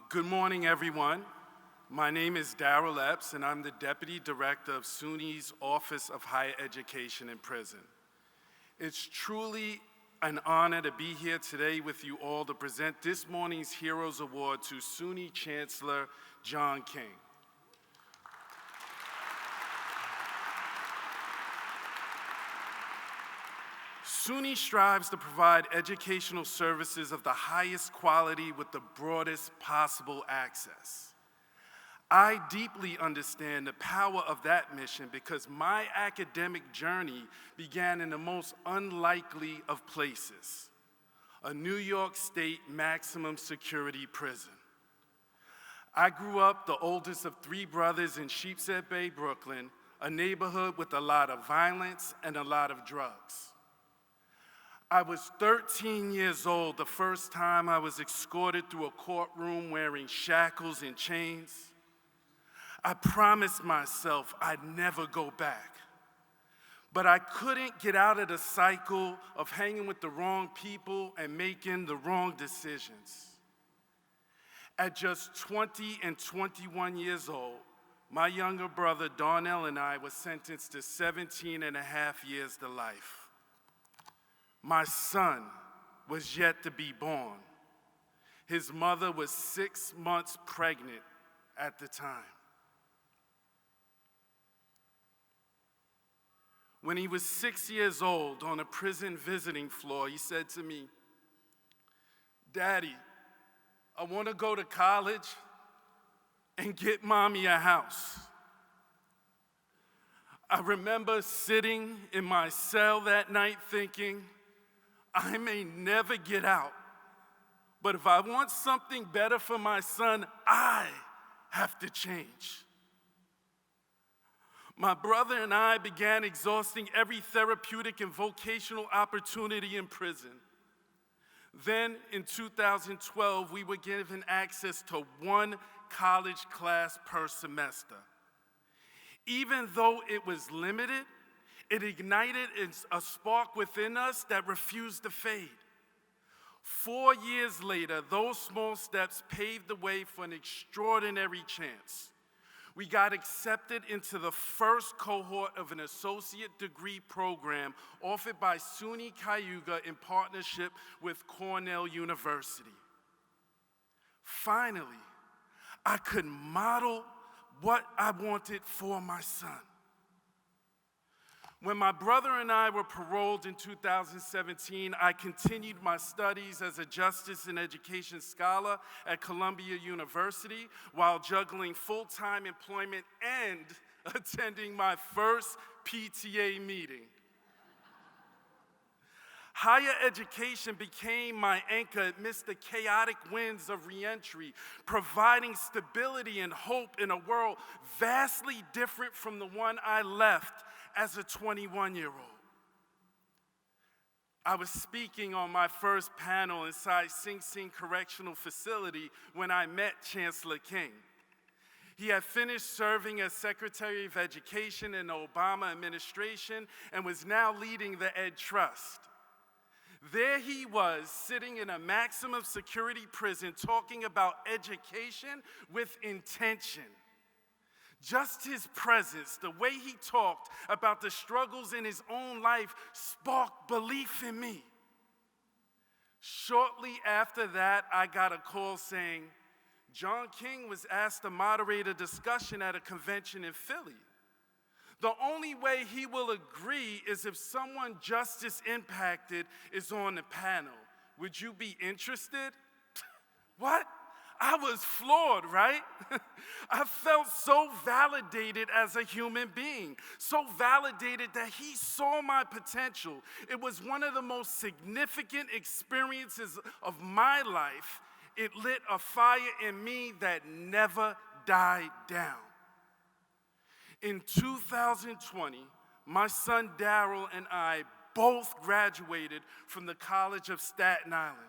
Good morning, everyone. My name is Darrell Epps, and I'm the Deputy Director of SUNY's Office of Higher Education and Prison. It's truly an honor to be here today with you all to present this morning's Heroes Award to SUNY Chancellor John King. SUNY strives to provide educational services of the highest quality with the broadest possible access. I deeply understand the power of that mission because my academic journey began in the most unlikely of places, a New York State maximum security prison. I grew up the oldest of three brothers in Sheepshead Bay, Brooklyn, a neighborhood with a lot of violence and a lot of drugs. I was 13 years old the first time I was escorted through a courtroom wearing shackles and chains. I promised myself I'd never go back. But I couldn't get out of the cycle of hanging with the wrong people and making the wrong decisions. At just 20 and 21 years old, my younger brother Darnell and I were sentenced to 17 and a half years to life. My son was yet to be born. His mother was 6 months pregnant at the time. When he was 6 years old on a prison visiting floor, he said to me, "Daddy, I want to go to college and get mommy a house." I remember sitting in my cell that night thinking, I may never get out, but if I want something better for my son, I have to change. My brother and I began exhausting every therapeutic and vocational opportunity in prison. Then in 2012, we were given access to one college class per semester. Even though it was limited, it ignited a spark within us that refused to fade. 4 years later, those small steps paved the way for an extraordinary chance. We got accepted into the first cohort of an associate degree program offered by SUNY Cayuga in partnership with Cornell University. Finally, I could model what I wanted for my son. When my brother and I were paroled in 2017, I continued my studies as a justice and education scholar at Columbia University while juggling full-time employment and attending my first PTA meeting. Higher education became my anchor amidst the chaotic winds of reentry, providing stability and hope in a world vastly different from the one I left as a 21-year-old. I was speaking on my first panel inside Sing Sing Correctional Facility when I met Chancellor King. He had finished serving as Secretary of Education in the Obama administration and was now leading the Ed Trust. There he was, sitting in a maximum security prison talking about education with intention. Just his presence, the way he talked about the struggles in his own life sparked belief in me. Shortly after that, I got a call saying, John King was asked to moderate a discussion at a convention in Philly. The only way he will agree is if someone justice impacted is on the panel. Would you be interested? What? I was floored, right? I felt so validated as a human being, so validated that he saw my potential. It was one of the most significant experiences of my life. It lit a fire in me that never died down. In 2020, my son Darrell and I both graduated from the College of Staten Island.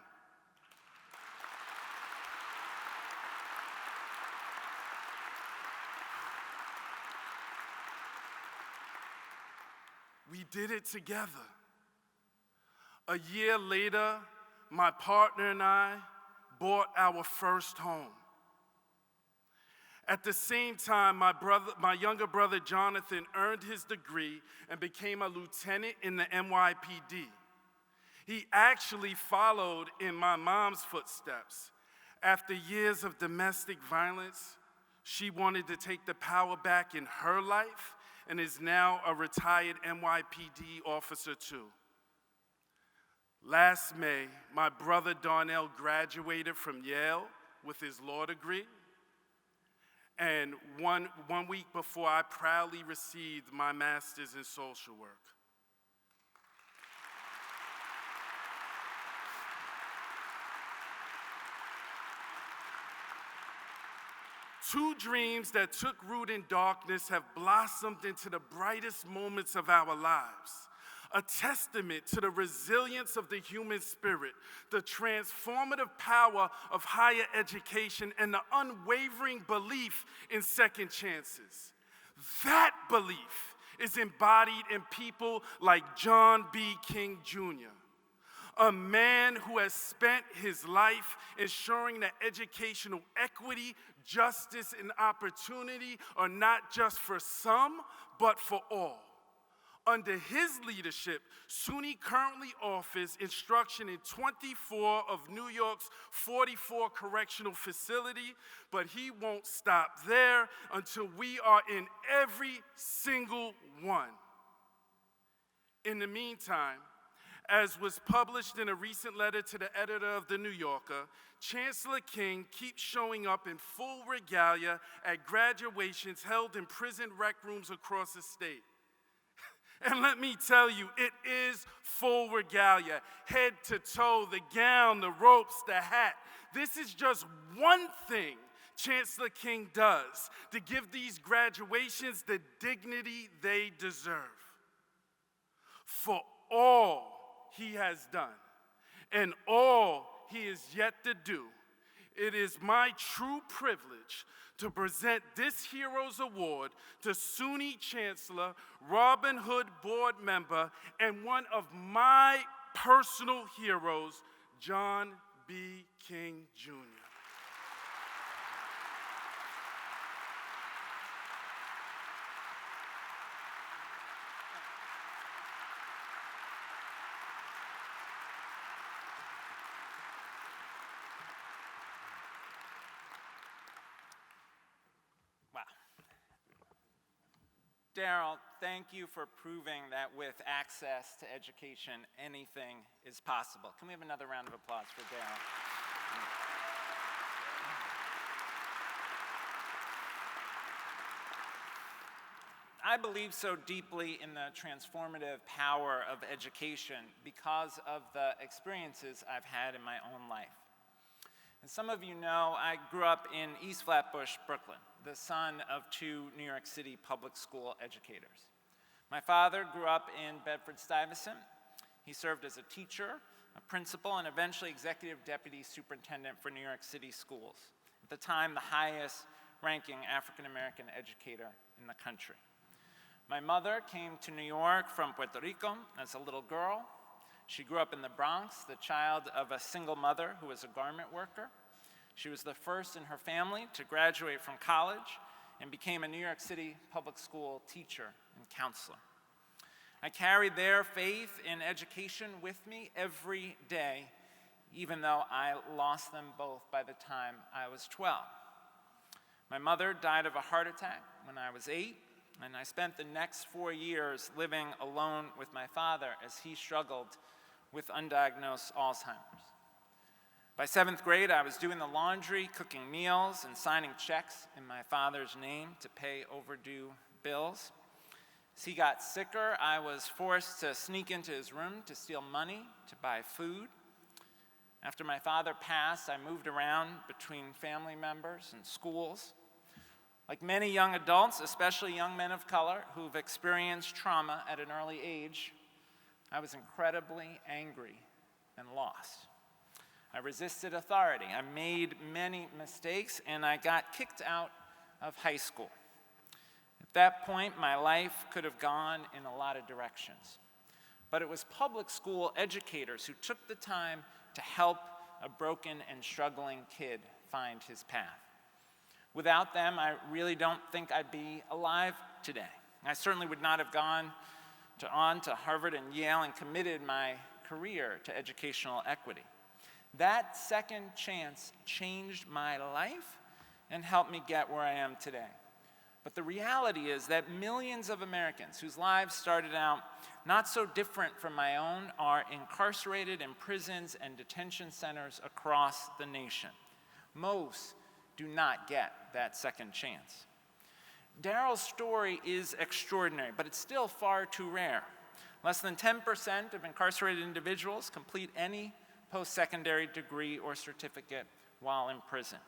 We did it together. A year later, my partner and I, bought our first home. At the same time, my younger brother Jonathan earned his degree and became a lieutenant in the NYPD. He actually followed in my mom's footsteps. After years of domestic violence, she wanted to take the power back in her life and is now a retired NYPD officer too. Last May, my brother Darnell graduated from Yale with his law degree. And one week before, I proudly received my master's in social work. Two dreams that took root in darkness have blossomed into the brightest moments of our lives, a testament to the resilience of the human spirit, the transformative power of higher education, and the unwavering belief in second chances. That belief is embodied in people like John B. King Jr., a man who has spent his life ensuring that educational equity, justice, and opportunity are not just for some, but for all. Under his leadership, SUNY currently offers instruction in 24 of New York's 44 correctional facilities, but he won't stop there until we are in every single one. In the meantime, as was published in a recent letter to the editor of The New Yorker, Chancellor King keeps showing up in full regalia at graduations held in prison rec rooms across the state. And let me tell you, it is full regalia, head to toe, the gown, the ropes, the hat. This is just one thing Chancellor King does to give these graduations the dignity they deserve. For all he has done and all he is yet to do, it is my true privilege to present this Heroes Award to SUNY Chancellor, Robin Hood board member, and one of my personal heroes, John B. King Jr. Daryl, thank you for proving that with access to education, anything is possible. Can we have another round of applause for Daryl? I believe so deeply in the transformative power of education because of the experiences I've had in my own life. As some of you know, I grew up in East Flatbush, Brooklyn, the son of two New York City public school educators. My father grew up in Bedford-Stuyvesant. He served as a teacher, a principal, and eventually executive deputy superintendent for New York City schools, at the time the highest ranking African-American educator in the country. My mother came to New York from Puerto Rico as a little girl. She grew up in the Bronx, the child of a single mother who was a garment worker. She was the first in her family to graduate from college and became a New York City public school teacher and counselor. I carried their faith in education with me every day, even though I lost them both by the time I was 12. My mother died of a heart attack when I was 8, and I spent the next 4 years living alone with my father as he struggled with undiagnosed Alzheimer's. By 7th grade, I was doing the laundry, cooking meals, and signing checks in my father's name to pay overdue bills. As he got sicker, I was forced to sneak into his room to steal money to buy food. After my father passed, I moved around between family members and schools. Like many young adults, especially young men of color who've experienced trauma at an early age, I was incredibly angry and lost. I resisted authority. I made many mistakes, and I got kicked out of high school. At that point, my life could have gone in a lot of directions. But it was public school educators who took the time to help a broken and struggling kid find his path. Without them, I really don't think I'd be alive today. I certainly would not have gone on to Harvard and Yale and committed my career to educational equity. That second chance changed my life and helped me get where I am today. But the reality is that millions of Americans whose lives started out not so different from my own are incarcerated in prisons and detention centers across the nation. Most do not get that second chance. Daryl's story is extraordinary, but it's still far too rare. Less than 10% of incarcerated individuals complete any post-secondary degree or certificate while in prison.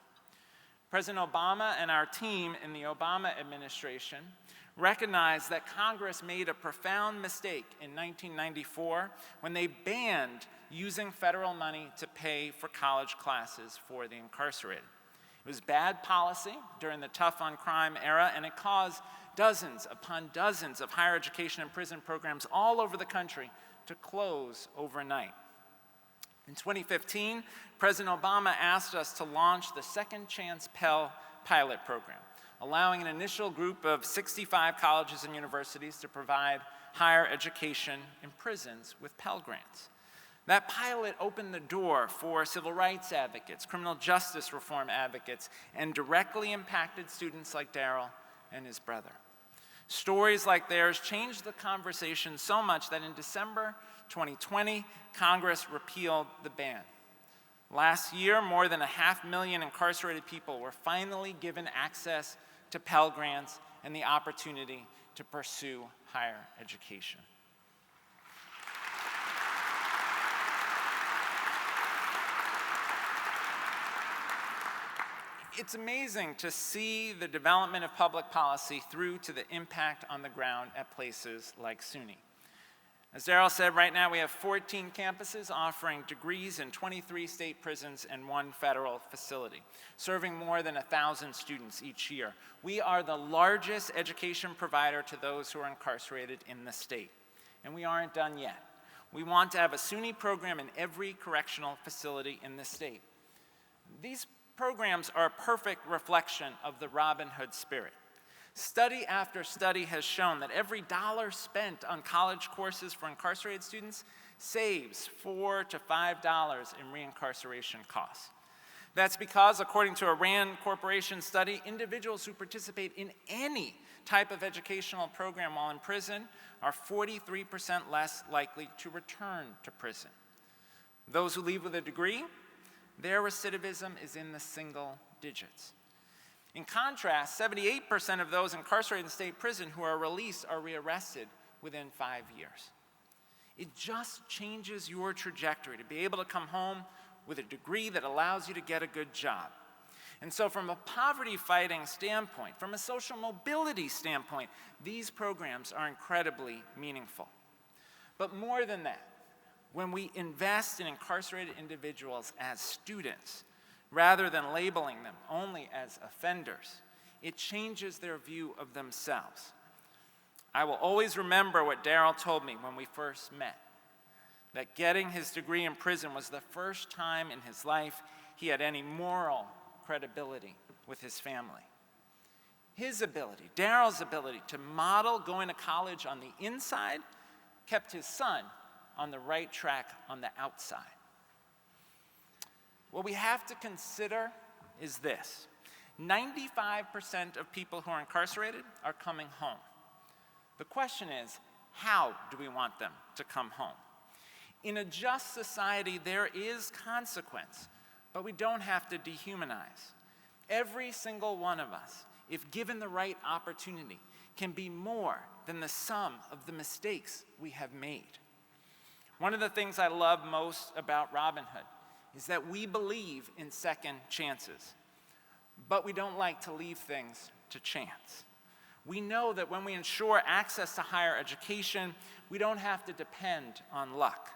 President Obama and our team in the Obama administration recognized that Congress made a profound mistake in 1994 when they banned using federal money to pay for college classes for the incarcerated. It was bad policy during the tough on crime era, and it caused dozens upon dozens of higher education and prison programs all over the country to close overnight. In 2015, President Obama asked us to launch the Second Chance Pell pilot program, allowing an initial group of 65 colleges and universities to provide higher education in prisons with Pell Grants. That pilot opened the door for civil rights advocates, criminal justice reform advocates, and directly impacted students like Daryl and his brother. Stories like theirs changed the conversation so much that in December 2020, Congress repealed the ban. Last year, more than 500,000 incarcerated people were finally given access to Pell Grants and the opportunity to pursue higher education. It's amazing to see the development of public policy through to the impact on the ground at places like SUNY. As Daryl said, right now we have 14 campuses offering degrees in 23 state prisons and 1 federal facility, serving more than 1,000 students each year. We are the largest education provider to those who are incarcerated in the state, and we aren't done yet. We want to have a SUNY program in every correctional facility in the state. These programs are a perfect reflection of the Robin Hood spirit. Study after study has shown that every dollar spent on college courses for incarcerated students saves $4 to $5 in reincarceration costs. That's because, according to a RAND Corporation study, individuals who participate in any type of educational program while in prison are 43% less likely to return to prison. Those who leave with a degree, their recidivism is in the single digits. In contrast, 78% of those incarcerated in state prison who are released are rearrested within 5 years. It just changes your trajectory to be able to come home with a degree that allows you to get a good job. And so from a poverty-fighting standpoint, from a social mobility standpoint, these programs are incredibly meaningful. But more than that, when we invest in incarcerated individuals as students, rather than labeling them only as offenders, it changes their view of themselves. I will always remember what Daryl told me when we first met, that getting his degree in prison was the first time in his life he had any moral credibility with his family. His ability, Daryl's ability, to model going to college on the inside kept his son on the right track on the outside. What we have to consider is this: 95% of people who are incarcerated are coming home. The question is, how do we want them to come home? In a just society, there is consequence, but we don't have to dehumanize. Every single one of us, if given the right opportunity, can be more than the sum of the mistakes we have made. One of the things I love most about Robin Hood is that we believe in second chances, but we don't like to leave things to chance. We know that when we ensure access to higher education, we don't have to depend on luck.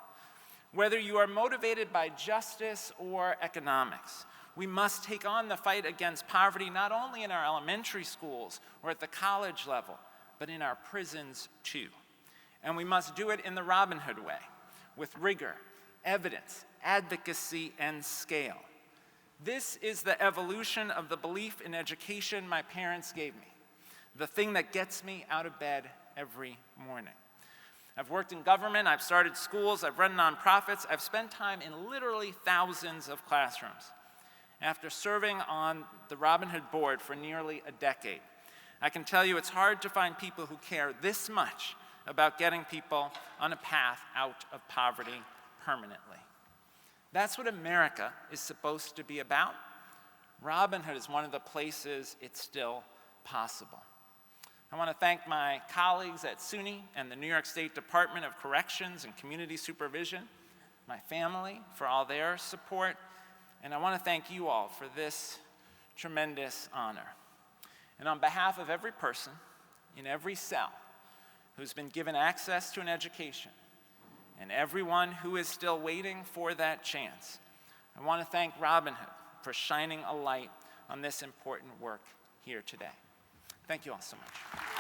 Whether you are motivated by justice or economics, we must take on the fight against poverty not only in our elementary schools or at the college level, but in our prisons too. And we must do it in the Robin Hood way, with rigor, evidence, advocacy, and scale. This is the evolution of the belief in education my parents gave me, the thing that gets me out of bed every morning. I've worked in government, I've started schools, I've run nonprofits, I've spent time in literally thousands of classrooms. After serving on the Robin Hood board for nearly a decade, I can tell you it's hard to find people who care this much about getting people on a path out of poverty permanently. That's what America is supposed to be about. Robin Hood is one of the places it's still possible. I want to thank my colleagues at SUNY and the New York State Department of Corrections and Community Supervision, my family for all their support, and I want to thank you all for this tremendous honor. And on behalf of every person in every cell who's been given access to an education, and everyone who is still waiting for that chance, I want to thank Robin Hood for shining a light on this important work here today. Thank you all so much.